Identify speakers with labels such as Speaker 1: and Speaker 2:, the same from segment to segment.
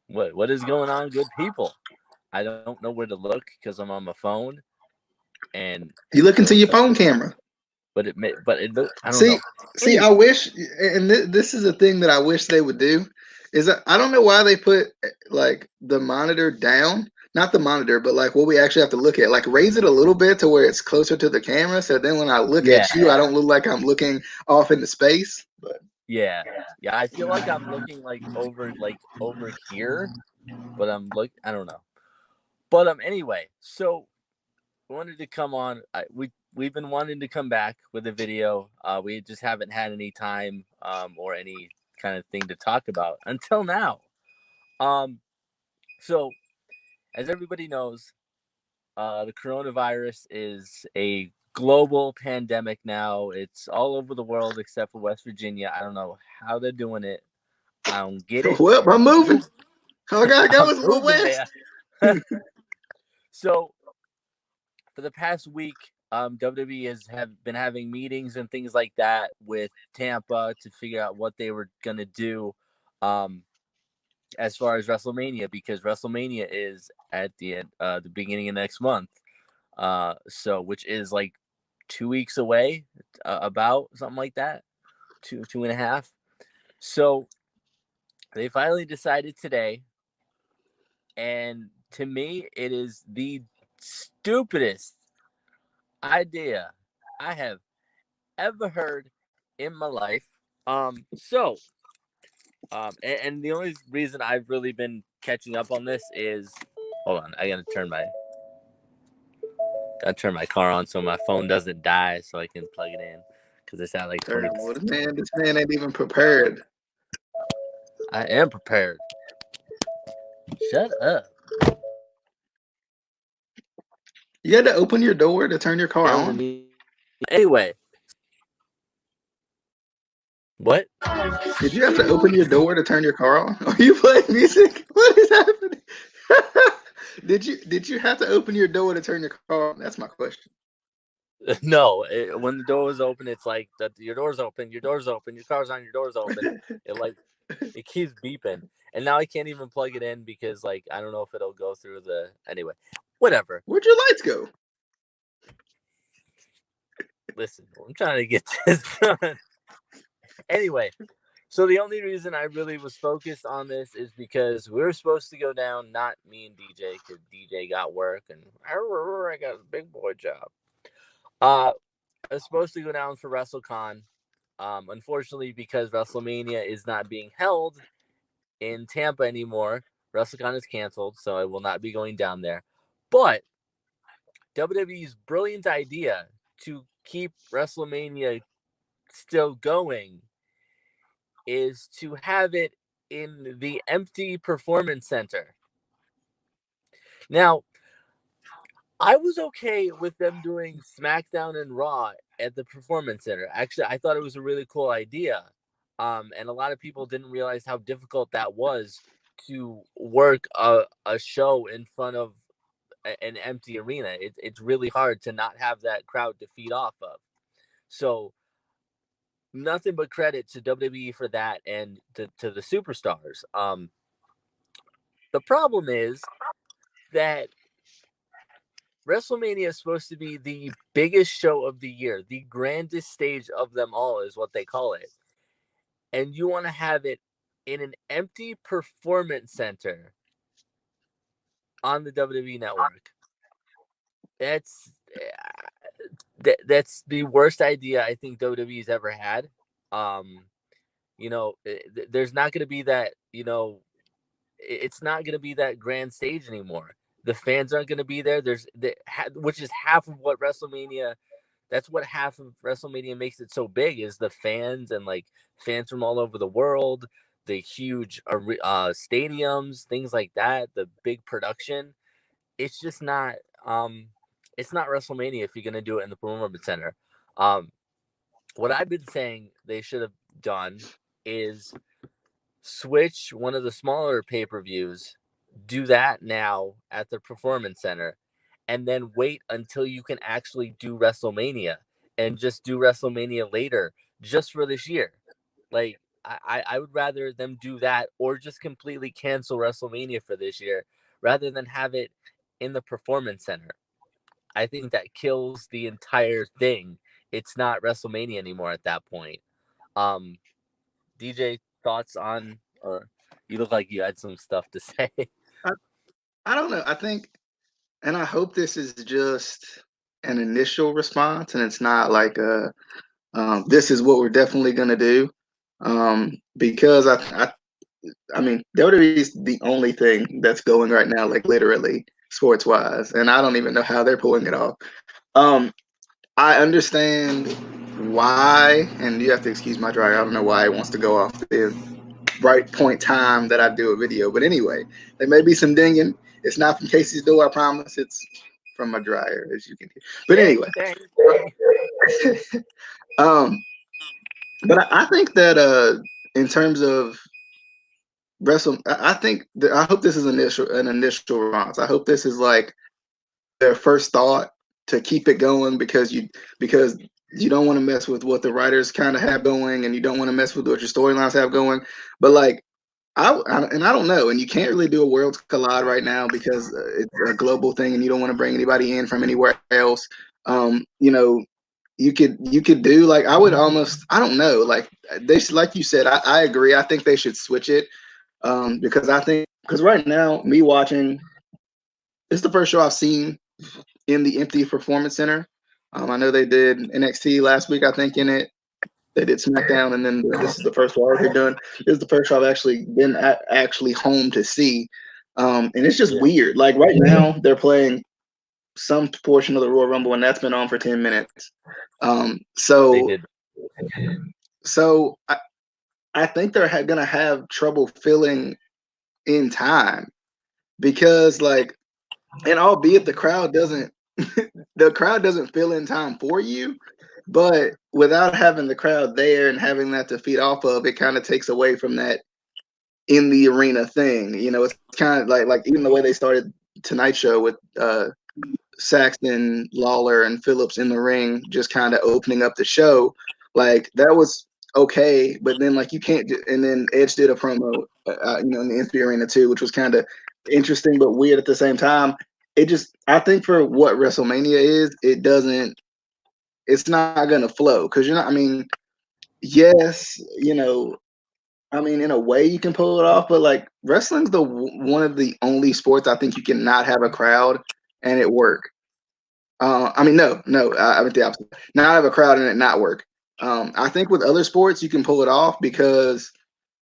Speaker 1: What is going on, good people? I don't know where to look because I'm on my phone, and
Speaker 2: You look into
Speaker 1: so
Speaker 2: your
Speaker 1: so.
Speaker 2: phone camera.
Speaker 1: But it look. I don't
Speaker 2: See,
Speaker 1: know.
Speaker 2: see,
Speaker 1: Anyway,
Speaker 2: I wish, and this is a thing that I wish they would do, is that I don't know why they put like the monitor down, not the monitor, but like what we actually have to look at, like raise it a little bit to where it's closer to the camera, so then when I look
Speaker 1: yeah,
Speaker 2: at you, I don't look like I'm looking off into space. But
Speaker 1: yeah, yeah. I feel like I'm looking like over here, but I don't know. But anyway, so I wanted to come on. We've been wanting to come back with a video. We just haven't had any time or any kind of thing to talk about until now. Um, so as everybody knows, the coronavirus is a global pandemic now. It's all over the world except for West Virginia. I don't know how they're doing it. I don't get it,
Speaker 2: well,
Speaker 1: but
Speaker 2: I'm moving. All I gotta go
Speaker 1: I'm
Speaker 2: is
Speaker 1: moving
Speaker 2: west.
Speaker 1: there. So for the past week, WWE have been having meetings and things like that with Tampa to figure out what they were gonna do, um, as far as WrestleMania, because WrestleMania is at the beginning of next month. So which is like 2 weeks away, about something like that, 2.5. So they finally decided today, and to me, it is the stupidest idea I have ever heard in my life. And the only reason I've really been catching up on this is, hold on, I gotta turn my car on so my phone doesn't die, so I can plug it in because it's at like 20.
Speaker 2: Terrible. This man ain't even prepared.
Speaker 1: I am prepared. Shut up.
Speaker 2: You had to open your door to turn your car on.
Speaker 1: Anyway, what?
Speaker 2: Did you have to open your door to turn your car on? Are you playing music? What is happening? Did you have to open your door to turn your car on? That's my question.
Speaker 1: No, when the door was open, it's like your door's open, your car's on, your door's open. It keeps beeping, and now I can't even plug it in because like I don't know if it'll go through the anyway. Whatever.
Speaker 2: Where'd your lights go?
Speaker 1: Listen, I'm trying to get this done. Anyway, so the only reason I really was focused on this is because we were supposed to go down, not me and DJ, because DJ got work and I got a big boy job. I was supposed to go down for WrestleCon. Unfortunately, because WrestleMania is not being held in Tampa anymore, WrestleCon is canceled, so I will not be going down there. But WWE's brilliant idea to keep WrestleMania still going is to have it in the empty performance center. Now, I was okay with them doing SmackDown and Raw at the Performance Center. Actually, I thought it was a really cool idea. And a lot of people didn't realize how difficult that was to work a show in front of an empty arena. It's really hard to not have that crowd to feed off of. So, nothing but credit to WWE for that and to the superstars. The problem is that WrestleMania is supposed to be the biggest show of the year, the grandest stage of them all, is what they call it. And you want to have it in an empty performance center on the WWE network. That's that's the worst idea I think WWE's ever had. Um, there's not going to be that. It's not going to be that grand stage anymore. The fans aren't going to be there. Which is half of what WrestleMania. That's what half of WrestleMania makes it so big is the fans and like fans from all over the world, the huge stadiums, things like that, the big production. It's just not. It's not WrestleMania if you're going to do it in the Performance Center. Um, what I've been saying they should have done is switch one of the smaller pay-per-views, do that now at the Performance Center, and then wait until you can actually do WrestleMania and just do WrestleMania later just for this year. Like I would rather them do that or just completely cancel WrestleMania for this year rather than have it in the Performance Center. I think that kills the entire thing. It's not WrestleMania anymore at that point. Um, DJ, thoughts on, or you look like you had some stuff to say.
Speaker 2: I, I don't know. I think, and I hope this is just an initial response, and it's not like this is what we're definitely gonna do. Because I mean, WWE is the only thing that's going right now, like literally sports wise, and I don't even know how they're pulling it off. Um, I understand why, and you have to excuse my dryer. I don't know why it wants to go off the right point time that I do a video, but anyway, there may be some dinging. It's not from Casey's door, I promise. It's from my dryer, as you can hear. But
Speaker 1: Dang,
Speaker 2: anyway,
Speaker 1: dang, dang.
Speaker 2: um, but I think that in terms of I think I hope this is an initial response. I hope this is like their first thought to keep it going because you don't want to mess with what the writers kind of have going, and you don't want to mess with what your storylines have going. But like and I don't know, and you can't really do a worlds collide right now because it's a global thing, and you don't want to bring anybody in from anywhere else. You know, you could do like I would almost I don't know like they should, like you said I agree. I think they should switch it because I think because right now me watching it's the first show I've seen in the empty performance center. I know they did NXT last week. I think in it they did SmackDown, and then this is the first show they've done. This is the first show I've actually been actually home to see, and it's just
Speaker 1: Yeah,
Speaker 2: weird. Like right now, they're playing some portion of the Royal Rumble, and that's been on for 10 minutes.
Speaker 1: they
Speaker 2: So
Speaker 1: did.
Speaker 2: so I think they're gonna have trouble filling in time because like, and albeit the crowd doesn't fill in time for you, but without having the crowd there and having that to feed off of, it kind of takes away from that in the arena thing. You know, it's kind of like even the way they started Tonight Show with Saxton, Lawler, and Phillips in the ring, just kind of opening up the show. Like that was okay, but then like you can't. And then Edge did a promo, in the Empty Arena too, which was kind of interesting but weird at the same time. It just, I think for what WrestleMania is, it doesn't. It's not gonna flow because I mean, yes, I mean, in a way you can pull it off, but like wrestling's the one of the only sports I think you can not have a crowd and it work. I mean, no, I meant the opposite. Not have a crowd and it not work. I think with other sports you can pull it off because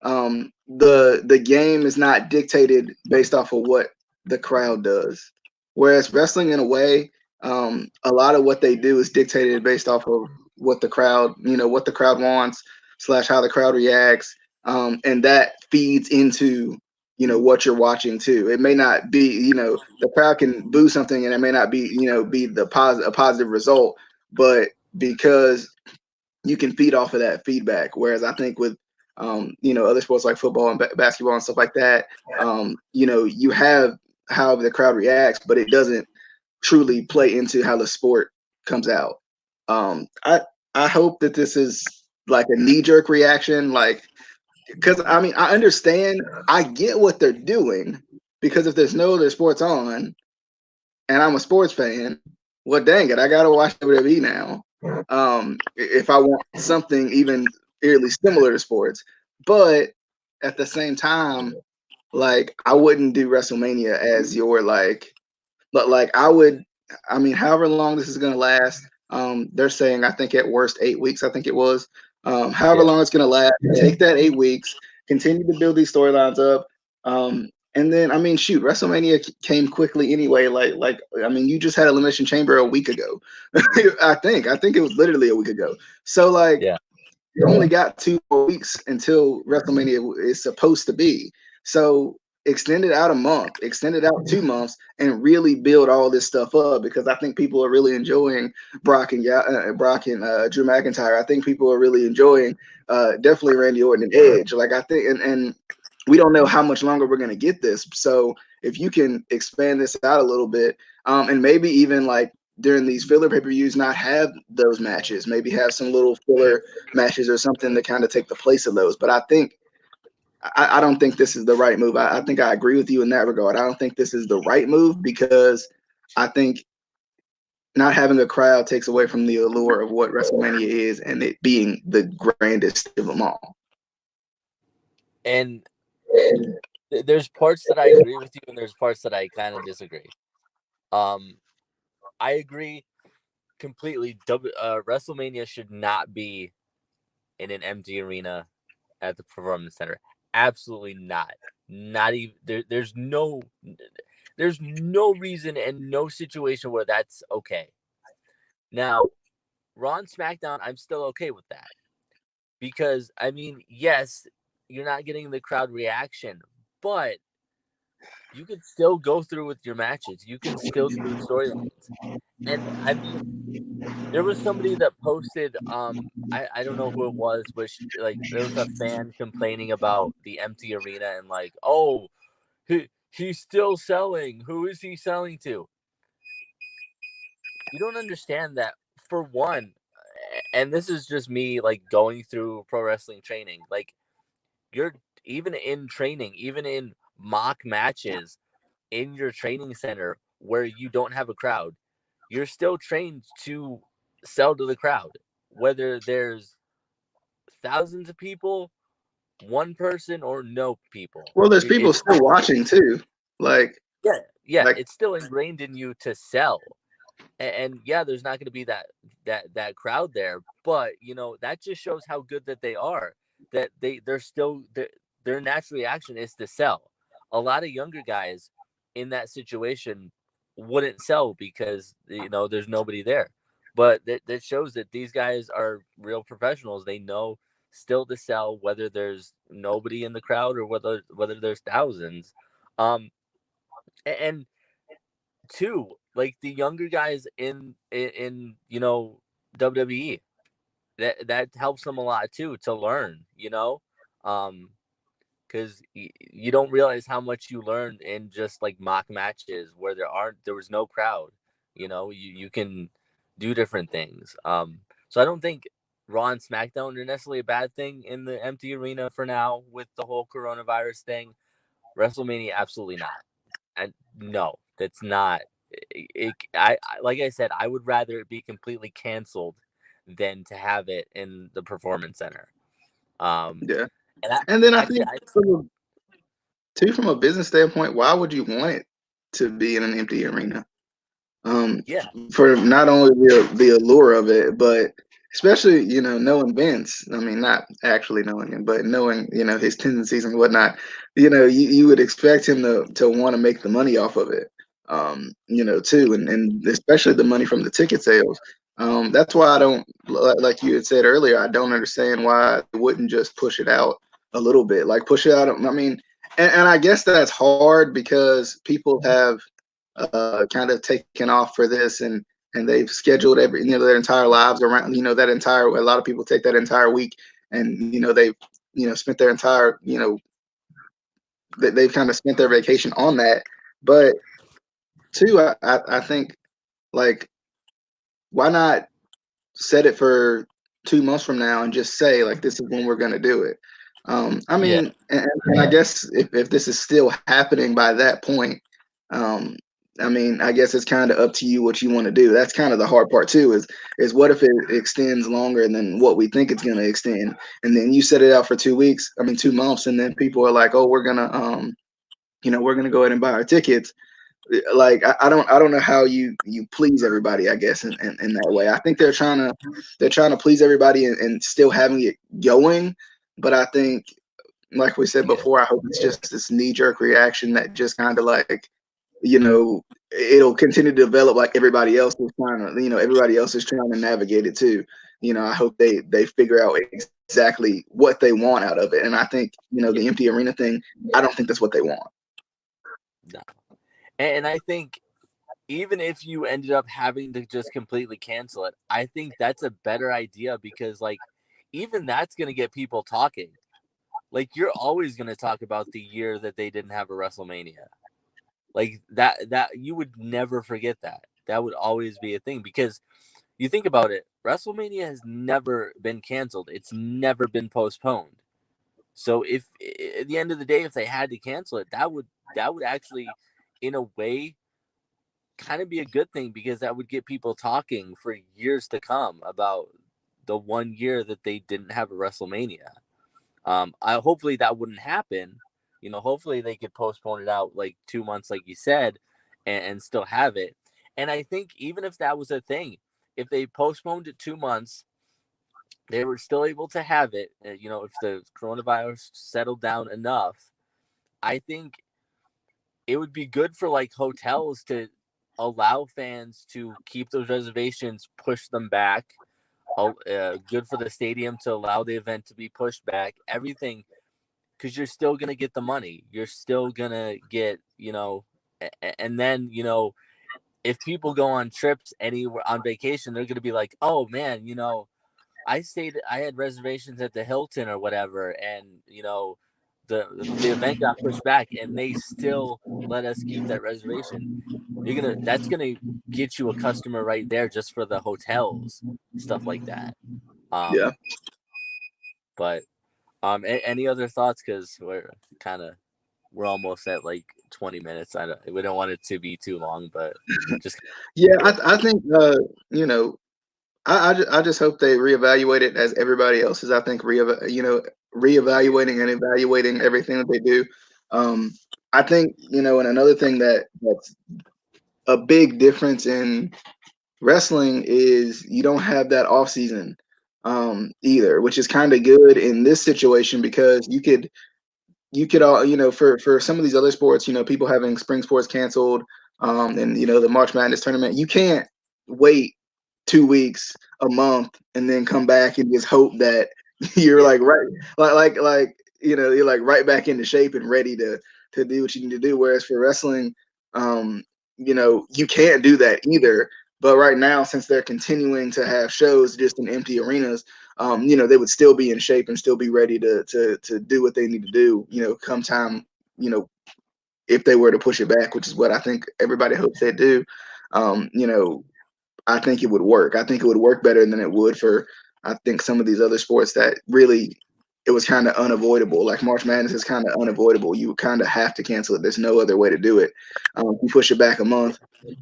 Speaker 2: the game is not dictated based off of what the crowd does. Whereas wrestling, in a way, a lot of what they do is dictated based off of what the crowd, what the crowd wants slash how the crowd reacts, and that feeds into what you're watching too. It may not be the crowd can boo something and it may not be be a positive result, but because you can feed off of that feedback. Whereas I think with other sports like football and basketball and stuff like that, you have how the crowd reacts, but it doesn't truly play into how the sport comes out. I hope that this is like a knee jerk reaction, like because I mean I understand, I get what they're doing because if there's no other sports on and I'm a sports fan, well, dang it, I gotta watch WWE now. If I want something even eerily similar to sports, but at the same time, like I wouldn't do WrestleMania as your like, but like I would. I mean, however long this is gonna last, they're saying I think at worst 8 weeks. I think it was. However
Speaker 1: Yeah,
Speaker 2: long it's gonna last, take that 8 weeks, continue to build these storylines up. And then I mean, shoot, WrestleMania came quickly anyway. Like I mean, you just had Elimination Chamber a week ago. I think it was literally a week ago. So like
Speaker 1: yeah.
Speaker 2: you only got 2 more weeks until WrestleMania is supposed to be. So extend it out a month, extend it out 2 months, and really build all this stuff up because I think people are really enjoying Brock and Drew McIntyre. I think people are really enjoying definitely Randy Orton and Edge. Like I think, and we don't know how much longer we're gonna get this. So if you can expand this out a little bit, and maybe even like during these filler pay-per-views not have those matches, maybe have some little filler matches or something to kind of take the place of those. But I don't think this is the right move. I think I agree with you in that regard. I don't think this is the right move because I think not having a crowd takes away from the allure of what WrestleMania is and it being the grandest of them all.
Speaker 1: And there's parts that I agree with you, and there's parts that I kind of disagree. I agree completely. WrestleMania should not be in an empty arena at the Performance Center. Absolutely not. Not even there's no reason and no situation where that's okay. Now, Raw and SmackDown, I'm still okay with that. Because I mean, yes, you're not getting the crowd reaction, but you can still go through with your matches. You can still do the storylines. And I mean, there was somebody that posted, I don't know who it was, but like there was a fan complaining about the empty arena and like, oh, he's still selling. Who is he selling to? You don't understand that for one, and this is just me like going through pro wrestling training. Like you're even in training, even in mock matches in your training center where you don't have a crowd, you're still trained to sell to the crowd, whether there's thousands of people, one person, or no people.
Speaker 2: Well, there's people
Speaker 1: It's
Speaker 2: still watching too. Like,
Speaker 1: yeah,
Speaker 2: like
Speaker 1: it's still ingrained in you to sell. And yeah, there's not going to be that crowd there, but that just shows how good that they are. That they're still their natural reaction is to sell. A lot of younger guys in that situation wouldn't sell because there's nobody there. But that shows that these guys are real professionals. They know still to sell whether there's nobody in the crowd or whether there's thousands. Um, and two, like the younger guys in WWE, that helps them a lot too to learn, because you don't realize how much you learn in just like mock matches where there was no crowd. You can do different things. So I don't think Raw and SmackDown are necessarily a bad thing in the empty arena for now with the whole coronavirus thing. WrestleMania, absolutely not. And no, that's not. Like I said, I would rather it be completely canceled than to have it in the Performance Center. Um,
Speaker 2: yeah.
Speaker 1: and I,
Speaker 2: And then I
Speaker 1: actually,
Speaker 2: think from a business standpoint, why would you want it to be in an empty arena?
Speaker 1: yeah,
Speaker 2: For not only the allure of it, but especially knowing Vince. I mean, not actually knowing him, but knowing his tendencies and whatnot. You would expect him to want to make the money off of it. Too, and especially the money from the ticket sales. That's why I don't like you had said earlier. I don't understand why they wouldn't just push it out a little bit, like push it out. I mean, and I guess that's hard because people have kind of taken off for this and they've scheduled their entire lives around that entire. A lot of people take that entire week and they've spent their entire they've kind of spent their vacation on that. But two, I think, like, why not set it for 2 months from now and just say like this is when we're going to do it. I
Speaker 1: yeah,
Speaker 2: mean, and I guess if this is still happening by that point, um, I mean, I guess it's kind of up to you what you want to do. That's kind of the hard part too. Is what if it extends longer than what we think it's going to extend, and then you set it out for 2 weeks. I mean, 2 months, and then people are like, oh, we're gonna go ahead and buy our tickets. Like I don't know how you please everybody, I guess, in that way. I think they're trying to please everybody and still having it going. But I think, like we said
Speaker 1: yeah,
Speaker 2: before, I hope it's just this knee-jerk reaction that just kind of like, you know, it'll continue to develop like everybody else is trying to navigate it too. I hope they figure out exactly what they want out of it. And I think,
Speaker 1: yeah.
Speaker 2: the empty arena thing, I don't think that's what they want.
Speaker 1: No. And I think even if you ended up having to just completely cancel it, I think that's a better idea because like even that's going to get people talking. Like you're always going to talk about the year that they didn't have a WrestleMania. Like that you would never forget that. that would always be a thing because you think about it, WrestleMania has never been canceled. It's never been postponed. So if at the end of the day, if they had to cancel it, that would actually, in a way, kind of be a good thing because that would get people talking for years to come about the 1 year that they didn't have a WrestleMania. I hopefully that wouldn't happen. Hopefully they could postpone it out like 2 months, like you said, and still have it. And I think even if that was a thing, if they postponed it 2 months, they were still able to have it. If the coronavirus settled down enough, I think it would be good for like hotels to allow fans to keep those reservations, push them back. Good for the stadium to allow the event to be pushed back. Everything, because you're still gonna get the money. You're still gonna get, and then if people go on trips anywhere on vacation, they're gonna be like, oh man, I had reservations at the Hilton or whatever, and the event got pushed back, and they still let us keep that reservation. That's gonna get you a customer right there just for the hotels, stuff like that.
Speaker 2: Yeah.
Speaker 1: Um, but any other thoughts? Because we're almost at like 20 minutes. We don't want it to be too long, but just
Speaker 2: Yeah,
Speaker 1: here.
Speaker 2: I think you know, I just hope they reevaluate it as everybody else is. I think reevaluating and evaluating everything that they do. Um, I think and another thing that's a big difference in wrestling is you don't have that off season either, which is kind of good in this situation because you could all for some of these other sports, people having spring sports canceled, and the March Madness tournament, you can't wait 2 weeks, a month, and then come back and just hope that you're
Speaker 1: Yeah,
Speaker 2: like right, you're like right back into shape and ready to do what you need to do. Whereas for wrestling, you can't do that either. But right now, since they're continuing to have shows just in empty arenas, they would still be in shape and still be ready to do what they need to do, come time, you know, if they were to push it back, which is what I think everybody hopes they do. Um, you know, I think it would work. I think it would work better than it would for I think some of these other sports that really it was kind of unavoidable. Like March Madness is kind of unavoidable. You kind of have to cancel it. There's no other way to do it. If you push it back a month,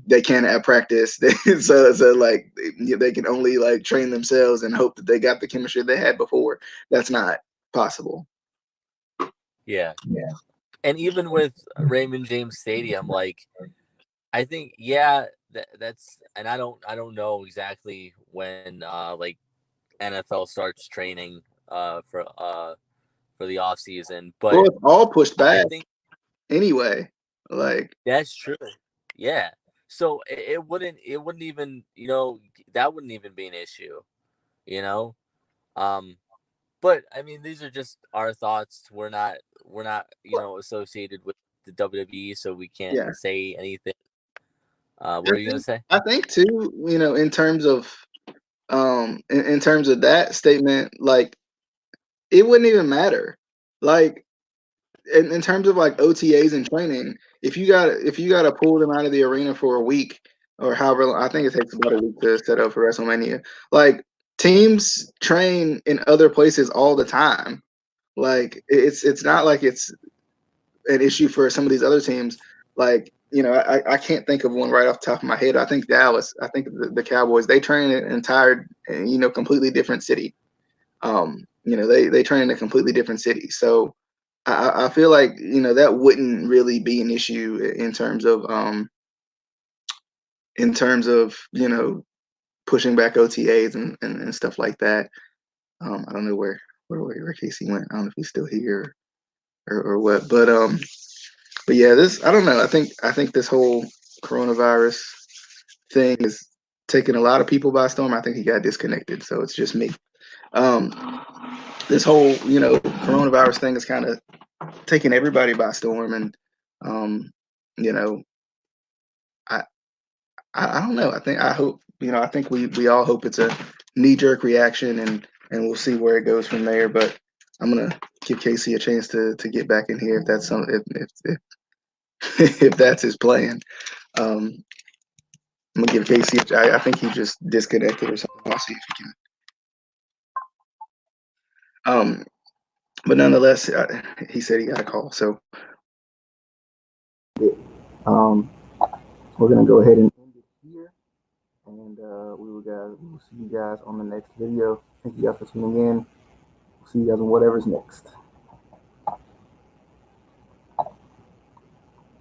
Speaker 2: they can't have practice. So like they can only like train themselves and hope that they got the chemistry they had before. That's not possible.
Speaker 1: yeah.
Speaker 2: Yeah.
Speaker 1: And even with Raymond James Stadium, like I think, yeah, that's, and I don't know exactly when like NFL starts training for the off season,
Speaker 2: Well,
Speaker 1: but
Speaker 2: it's all pushed
Speaker 1: I
Speaker 2: back
Speaker 1: think
Speaker 2: anyway. Like,
Speaker 1: that's true. Yeah. So it wouldn't even, that wouldn't even be an issue, you know? Um but I mean these are just our thoughts. We're not, associated with the WWE, so we can't
Speaker 2: yeah.
Speaker 1: say anything. What
Speaker 2: I
Speaker 1: were you gonna
Speaker 2: think
Speaker 1: say?
Speaker 2: I think too, in terms of in terms of that statement, like it wouldn't even matter. Like in terms of like OTAs and training, if you got to pull them out of the arena for a week or however I think it takes about a week to set up for WrestleMania. Like teams train in other places all the time. Like it's not like it's an issue for some of these other teams. Like, I can't think of one right off the top of my head. I think Dallas, I think the Cowboys, they train in an entire, completely different city. They train in a completely different city. So I feel like, that wouldn't really be an issue in terms of, pushing back OTAs and stuff like that. I don't know where Casey went. I don't know if he's still here or what, but yeah, this I don't know. I think this whole coronavirus thing is taking a lot of people by storm. I think he got disconnected, so it's just me. Um, this whole coronavirus thing is kind of taking everybody by storm, and um, you know, I, I don't know. I hope I think we all hope it's a knee jerk reaction, and we'll see where it goes from there. But I'm gonna give Casey a chance to get back in here if that's some if that's his plan. Um, I'm gonna give Casey. I think he just disconnected or something. I'll see if he can. But nonetheless, he said he got a call. So, um, we're gonna go ahead and end it here, and we'll see you guys on the next video. Thank you guys for tuning in. We'll see you guys on whatever's next.